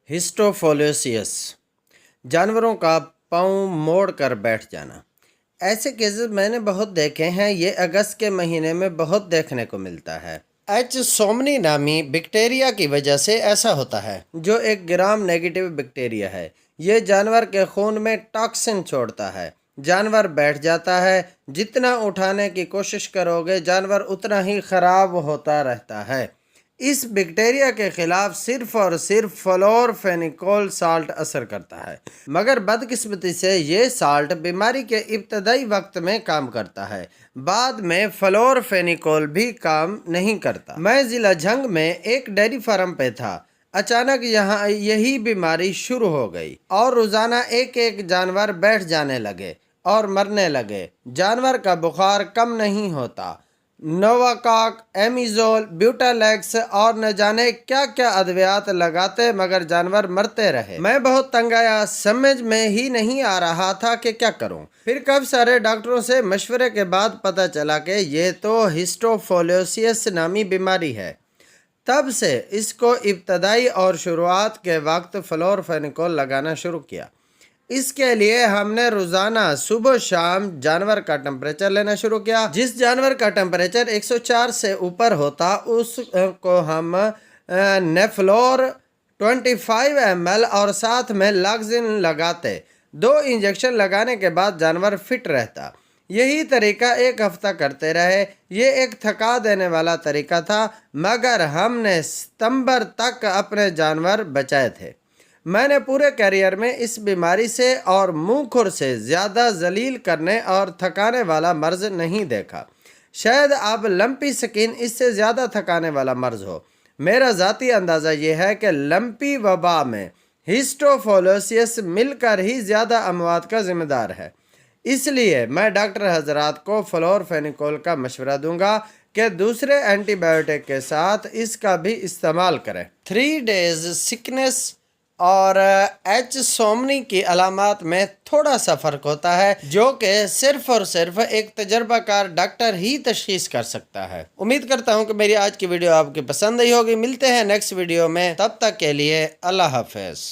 ہسٹوفولوسیس جانوروں کا پاؤں موڑ کر بیٹھ جانا۔ ایسے کیسز میں نے بہت دیکھے ہیں، یہ اگست کے مہینے میں بہت دیکھنے کو ملتا ہے۔ ایچ سومنی نامی بیکٹیریا کی وجہ سے ایسا ہوتا ہے، جو ایک گرام نیگیٹو بیکٹیریا ہے۔ یہ جانور کے خون میں ٹاکسن چھوڑتا ہے، جانور بیٹھ جاتا ہے۔ جتنا اٹھانے کی کوشش کرو گے جانور اتنا ہی خراب ہوتا رہتا ہے۔ اس بیکٹیریا کے خلاف صرف اور صرف فلورفینیکول سالٹ اثر کرتا ہے، مگر بدقسمتی سے یہ سالٹ بیماری کے ابتدائی وقت میں کام کرتا ہے، بعد میں فلورفینیکول بھی کام نہیں کرتا۔ میں ضلع جھنگ میں ایک ڈیری فارم پہ تھا، اچانک یہاں یہی بیماری شروع ہو گئی اور روزانہ ایک ایک جانور بیٹھ جانے لگے اور مرنے لگے۔ جانور کا بخار کم نہیں ہوتا، نوواکاک، ایمیزول، بیوٹالیکس اور نہ جانے کیا کیا ادویات لگاتے مگر جانور مرتے رہے۔ میں بہت تنگ آیا، سمجھ میں ہی نہیں آ رہا تھا کہ کیا کروں۔ پھر کب سارے ڈاکٹروں سے مشورے کے بعد پتہ چلا کہ یہ تو ہسٹوفولوسیس نامی بیماری ہے۔ تب سے اس کو ابتدائی اور شروعات کے وقت فلورفینیکول لگانا شروع کیا۔ اس کے لیے ہم نے روزانہ صبح شام جانور کا ٹمپریچر لینا شروع کیا۔ جس جانور کا ٹمپریچر 104 سے اوپر ہوتا اس کو ہم نیفلور 25 ml اور ساتھ میں لاکزین لگاتے۔ 2 انجیکشن لگانے کے بعد جانور فٹ رہتا۔ یہی طریقہ ایک ہفتہ کرتے رہے۔ یہ ایک تھکا دینے والا طریقہ تھا، مگر ہم نے ستمبر تک اپنے جانور بچائے تھے۔ میں نے پورے کیریئر میں اس بیماری سے اور منہ کھر سے زیادہ ذلیل کرنے اور تھکانے والا مرض نہیں دیکھا۔ شاید اب لمپی سکن اس سے زیادہ تھکانے والا مرض ہو۔ میرا ذاتی اندازہ یہ ہے کہ لمپی وبا میں ہسٹوفولوسیس مل کر ہی زیادہ اموات کا ذمہ دار ہے۔ اس لیے میں ڈاکٹر حضرات کو فلورفینیکول کا مشورہ دوں گا کہ دوسرے اینٹی بائیوٹک کے ساتھ اس کا بھی استعمال کریں۔ 3 days سکنس اور ایچ سومنی کی علامات میں تھوڑا سا فرق ہوتا ہے، جو کہ صرف اور صرف ایک تجربہ کار ڈاکٹر ہی تشخیص کر سکتا ہے۔ امید کرتا ہوں کہ میری آج کی ویڈیو آپ کی پسند آئی ہوگی۔ ملتے ہیں نیکسٹ ویڈیو میں، تب تک کے لیے اللہ حافظ۔